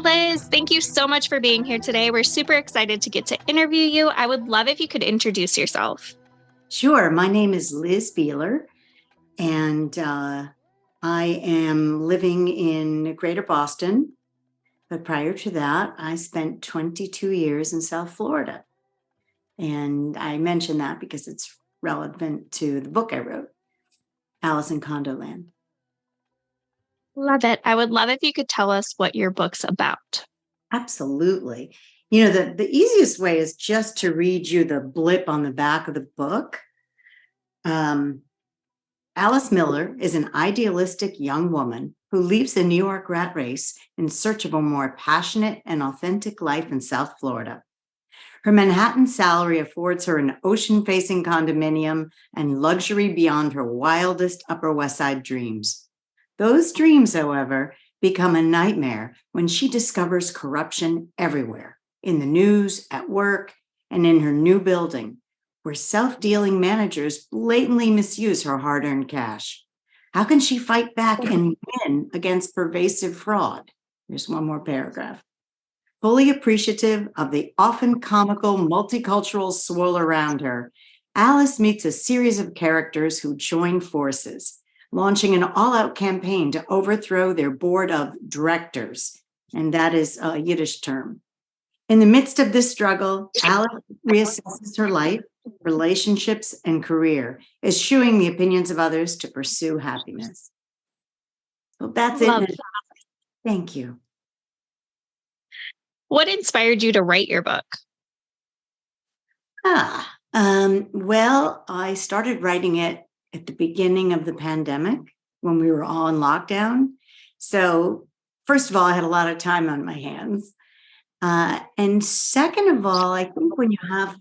Liz. Thank you so much for being here today. We're super excited to get to interview you. I would love if you could introduce yourself. Sure. My name is Liz Bieler, and I am living in Greater Boston. But prior to that, I spent 22 years in South Florida. And I mention that because it's relevant to the book I wrote, Alice in Condoland. Love it. I would love if you could tell us what your book's about. Absolutely. You know, the easiest way is just to read you the blip on the back of the book. Alice Miller is an idealistic young woman who leaves the New York rat race in search of a more passionate and authentic life in South Florida. Her Manhattan salary affords her an ocean-facing condominium and luxury beyond her wildest Upper West Side dreams. Those dreams, however, become a nightmare when she discovers corruption everywhere, in the news, at work, and in her new building, where self-dealing managers blatantly misuse her hard-earned cash. How can she fight back and win against pervasive fraud? Here's one more paragraph. Fully appreciative of the often comical multicultural swirl around her, Alice meets a series of characters who join forces, launching an all-out campaign to overthrow their board of directors, and that is a Yiddish term. In the midst of this struggle, Alice reassesses her life, relationships, and career, eschewing the opinions of others to pursue happiness. So that's it. Thank you. What inspired you to write your book? Well, I started writing it at the beginning of the pandemic when we were all in lockdown. So first of all, I had a lot of time on my hands. And second of all, I think when you have,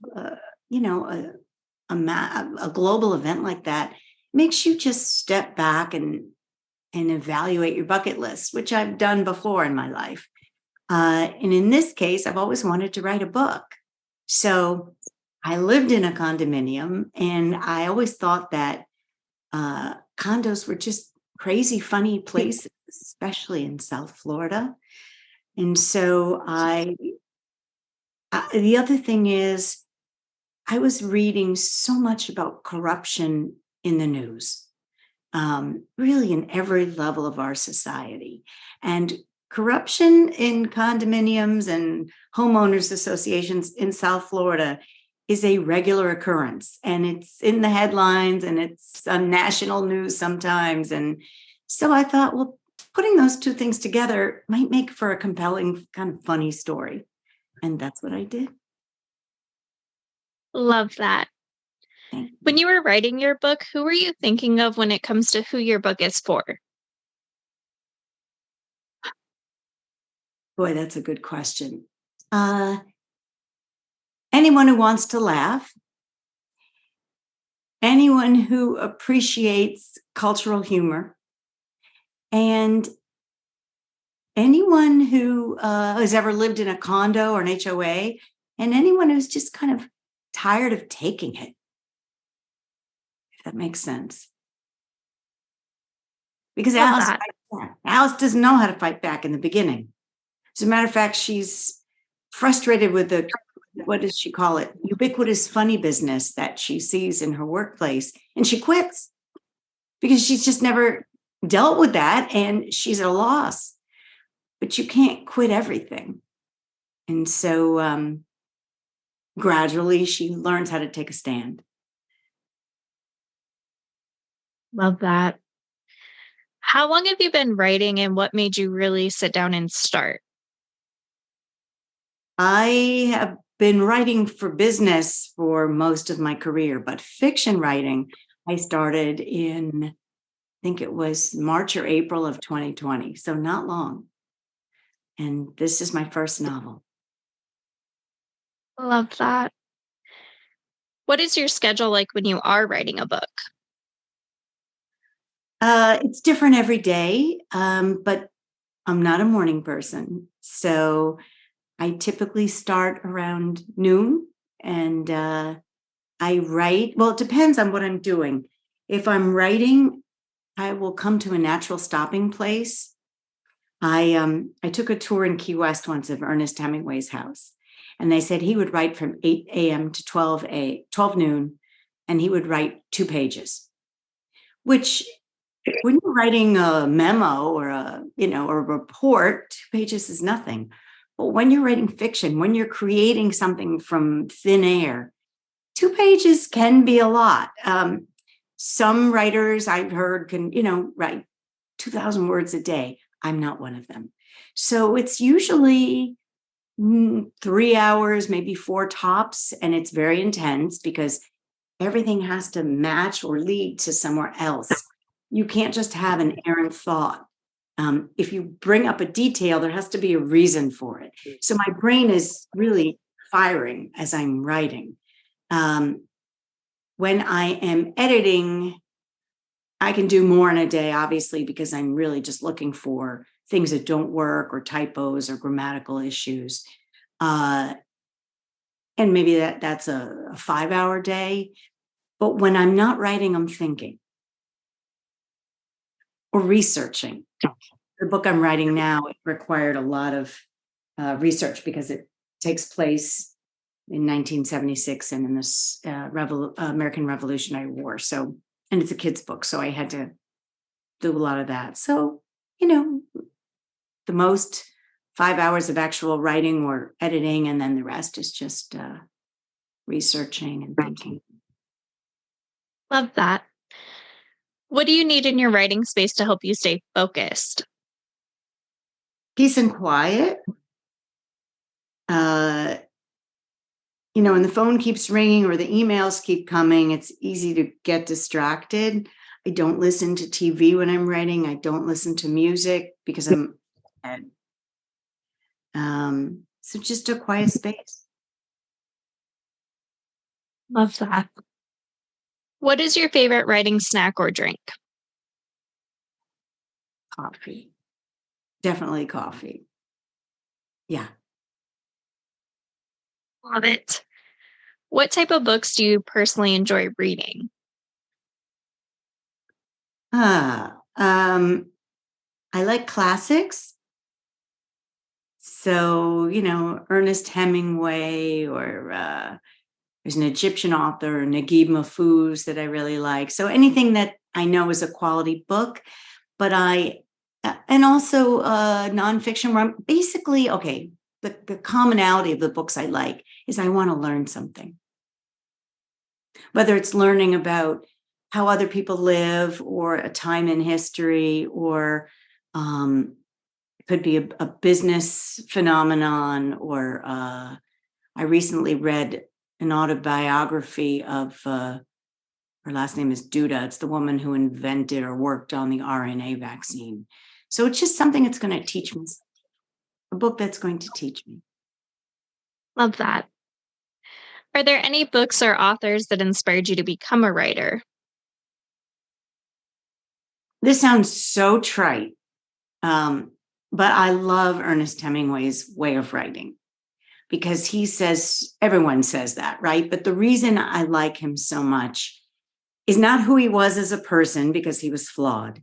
a global event like that, it makes you just step back and evaluate your bucket list, which I've done before in my life. And in this case, I've always wanted to write a book. So I lived in a condominium, and I always thought that condos were just crazy, funny places, especially in South Florida. And so the other thing is, I was reading so much about corruption in the news, really in every level of our society. And corruption in condominiums and homeowners associations in South Florida is a regular occurrence, and it's in the headlines and it's on national news sometimes. And so I thought, well, putting those two things together might make for a compelling, kind of funny story. And that's what I did. Love that. When you were writing your book, who were you thinking of when it comes to who your book is for? Boy, that's a good question. Anyone who wants to laugh, anyone who appreciates cultural humor, and anyone who has ever lived in a condo or an HOA, and anyone who's just kind of tired of taking it, if that makes sense. Because Alice doesn't know how to fight back in the beginning. As a matter of fact, she's frustrated with the, what does she call it, ubiquitous funny business that she sees in her workplace, and she quits because she's just never dealt with that, and she's at a loss. But you can't quit everything. And so gradually she learns how to take a stand. Love that. How long have you been writing, and what made you really sit down and start? I have been writing for business for most of my career, but fiction writing, I started in, I think it was March or April of 2020, so not long. And this is my first novel. Love that. What is your schedule like when you are writing a book? It's different every day, but I'm not a morning person. So I typically start around noon, and I write. Well, it depends on what I'm doing. If I'm writing, I will come to a natural stopping place I took a tour in Key West once of Ernest Hemingway's house, and they said he would write from 8 a.m. to 12 noon, and he would write 2 pages, which when you're writing a memo or a report, 2 pages is nothing. But when you're writing fiction, when you're creating something from thin air, 2 pages can be a lot. Some writers I've heard can, write 2,000 words a day. I'm not one of them. So it's usually 3 hours, maybe 4 tops, and it's very intense because everything has to match or lead to somewhere else. You can't just have an errant thought. If you bring up a detail, there has to be a reason for it. So my brain is really firing as I'm writing. When I am editing, I can do more in a day, obviously, because I'm really just looking for things that don't work or typos or grammatical issues. And maybe that's a 5-hour day. But when I'm not writing, I'm thinking or researching. The book I'm writing now, it required a lot of research because it takes place in 1976 and in this American Revolutionary War. So, and it's a kid's book, so I had to do a lot of that. So, the most 5 hours of actual writing or editing, and then the rest is just researching and thinking. Love that. What do you need in your writing space to help you stay focused? Peace and quiet. When the phone keeps ringing or the emails keep coming, it's easy to get distracted. I don't listen to TV when I'm writing. I don't listen to music because I'm so just a quiet space. Love that. What is your favorite writing snack or drink? Coffee. Definitely coffee. Yeah. Love it. What type of books do you personally enjoy reading? I like classics. So, Ernest Hemingway, or there's an Egyptian author, Naguib Mahfouz, that I really like. So anything that I know is a quality book, but and also nonfiction where I'm basically, okay, the commonality of the books I like is I want to learn something. Whether it's learning about how other people live or a time in history, or it could be a business phenomenon, or I recently read an autobiography of, her last name is Duda. It's the woman who invented or worked on the RNA vaccine. So it's just something that's going to teach me, a book that's going to teach me. Love that. Are there any books or authors that inspired you to become a writer? This sounds so trite, but I love Ernest Hemingway's way of writing because he says, everyone says that, right? But the reason I like him so much is not who he was as a person, because he was flawed,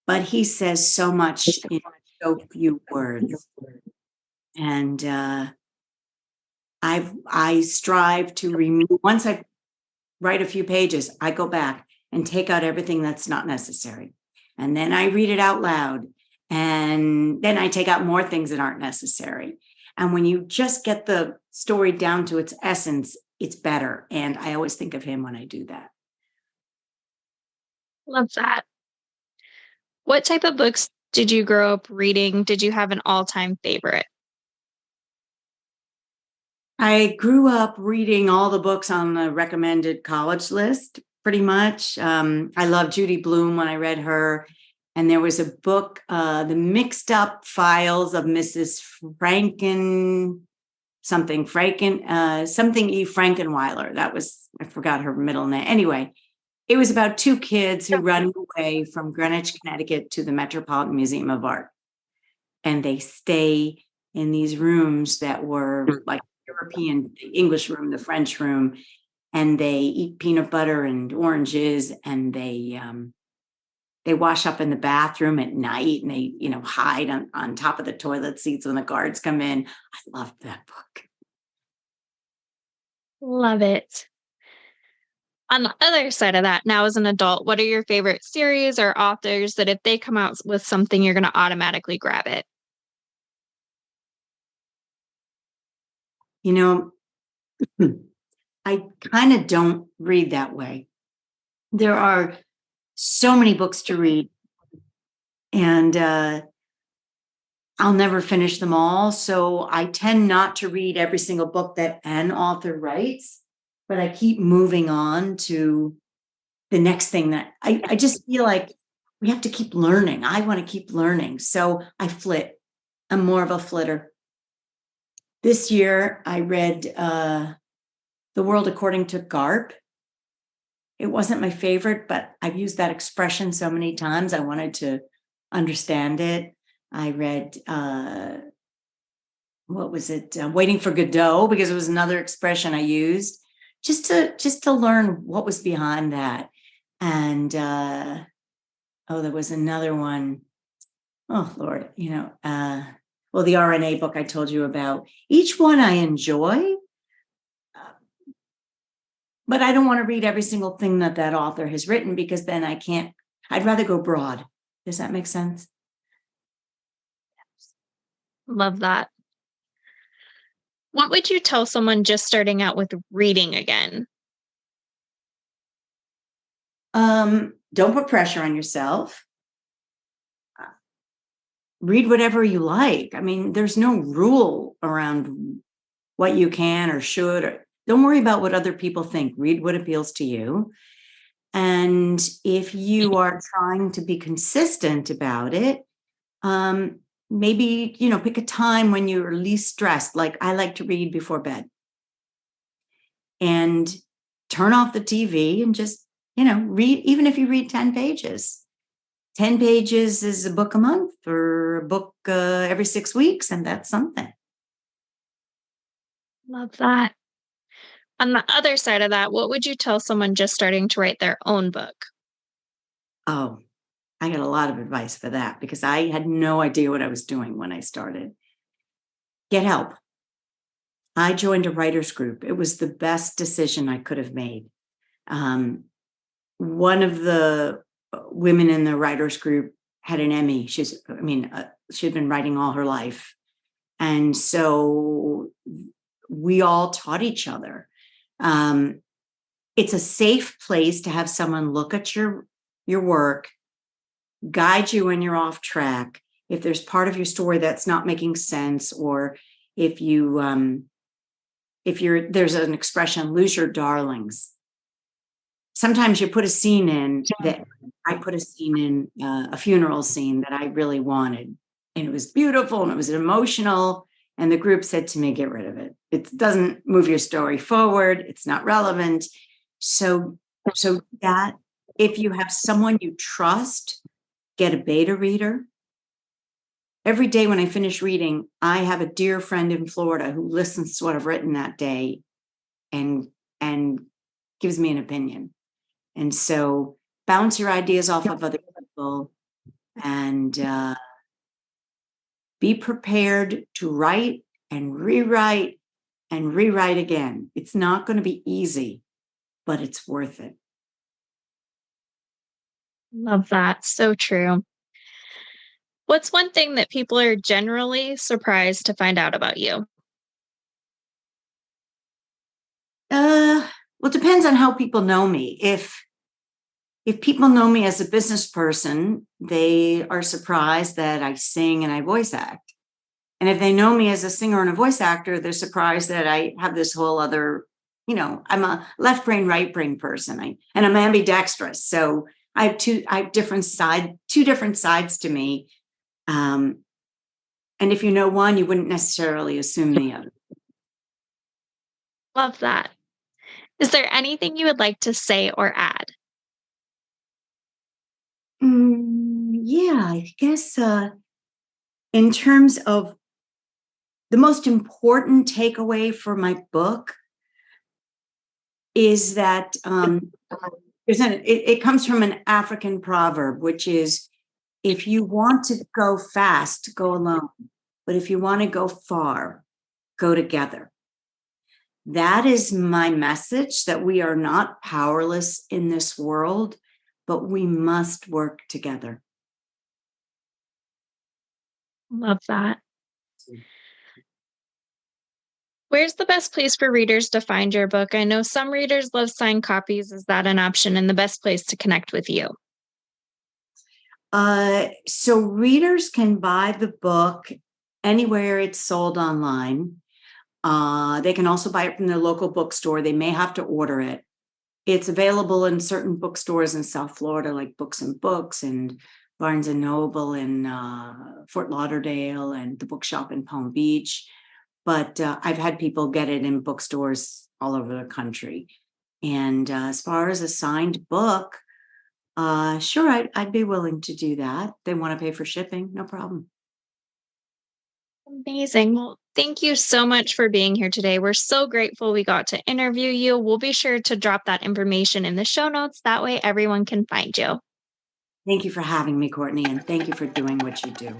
but he says so much in so few words. And I strive to remove, once I write a few pages, I go back and take out everything that's not necessary. And then I read it out loud. And then I take out more things that aren't necessary. And when you just get the story down to its essence, it's better. And I always think of him when I do that. Love that. What type of books did you grow up reading? Did you have an all-time favorite? I grew up reading all the books on the recommended college list, pretty much. I loved Judy Blume when I read her. And there was a book, The Mixed Up Files of Mrs. something E. Frankenweiler. That was, I forgot her middle name. Anyway, it was about 2 kids who run away from Greenwich, Connecticut to the Metropolitan Museum of Art. And they stay in these rooms that were like European, the English room, the French room, and they eat peanut butter and oranges, and they They wash up in the bathroom at night and they, hide on top of the toilet seats when the guards come in. I loved that book. Love it. On the other side of that, now as an adult, what are your favorite series or authors that if they come out with something, you're going to automatically grab it? You know, I kind of don't read that way. There are so many books to read, and I'll never finish them all. So I tend not to read every single book that an author writes, but I keep moving on to the next thing that I just feel like we have to keep learning. I want to keep learning. So I flit. I'm more of a flitter. This year I read The World According to AARP. It wasn't my favorite, but I've used that expression so many times. I wanted to understand it. I read, what was it? Waiting for Godot, because it was another expression I used just to learn what was behind that. And there was another one. Oh Lord, the RNA book I told you about. Each one I enjoy, but I don't want to read every single thing that author has written, because then I can't. I'd rather go broad. Does that make sense? Love that. What would you tell someone just starting out with reading again? Don't put pressure on yourself. Read whatever you like. I mean, there's no rule around what you can or should. Don't worry about what other people think. Read what appeals to you. And if you are trying to be consistent about it, maybe, pick a time when you're least stressed. Like I like to read before bed. And turn off the TV and just, read, even if you read 10 pages. 10 pages is a book a month or a book every 6 weeks, and that's something. Love that. On the other side of that, what would you tell someone just starting to write their own book? Oh, I got a lot of advice for that, because I had no idea what I was doing when I started. Get help. I joined a writer's group. It was the best decision I could have made. One of the women in the writer's group had an Emmy. She'd been writing all her life. And so we all taught each other. It's a safe place to have someone look at your work, guide you when you're off track. If there's part of your story that's not making sense, or if there's an expression, lose your darlings. Sometimes you put a scene in that I put a scene in, a funeral scene that I really wanted, and it was beautiful and it was emotional. And the group said to me, get rid of it. It doesn't move your story forward. It's not relevant. So that if you have someone you trust, get a beta reader. Every day when I finish reading, I have a dear friend in Florida who listens to what I've written that day and gives me an opinion. And so bounce your ideas off of other people, and be prepared to write and rewrite again. It's not going to be easy, but it's worth it. Love that. So true. What's one thing that people are generally surprised to find out about you? Well, it depends on how people know me. If people know me as a business person, they are surprised that I sing and I voice act. And if they know me as a singer and a voice actor, they're surprised that I have this whole other, I'm a left brain, right brain person, and I'm ambidextrous. So I have two different sides to me. And if you know one, you wouldn't necessarily assume the other. Love that. Is there anything you would like to say or add? Yeah, I guess in terms of the most important takeaway for my book is that it comes from an African proverb, which is, if you want to go fast, go alone. But if you want to go far, go together. That is my message, that we are not powerless in this world, but we must work together. Love that. Where's the best place for readers to find your book? I know some readers love signed copies. Is that an option and the best place to connect with you? So readers can buy the book anywhere it's sold online. They can also buy it from their local bookstore. They may have to order it. It's available in certain bookstores in South Florida, like Books and Books and Barnes and Noble in Fort Lauderdale and the Bookshop in Palm Beach. But I've had people get it in bookstores all over the country. And as far as a signed book, sure, I'd be willing to do that. They want to pay for shipping, no problem. Amazing. Well, thank you so much for being here today. We're so grateful we got to interview you. We'll be sure to drop that information in the show notes. That way everyone can find you. Thank you for having me, Courtney, and thank you for doing what you do.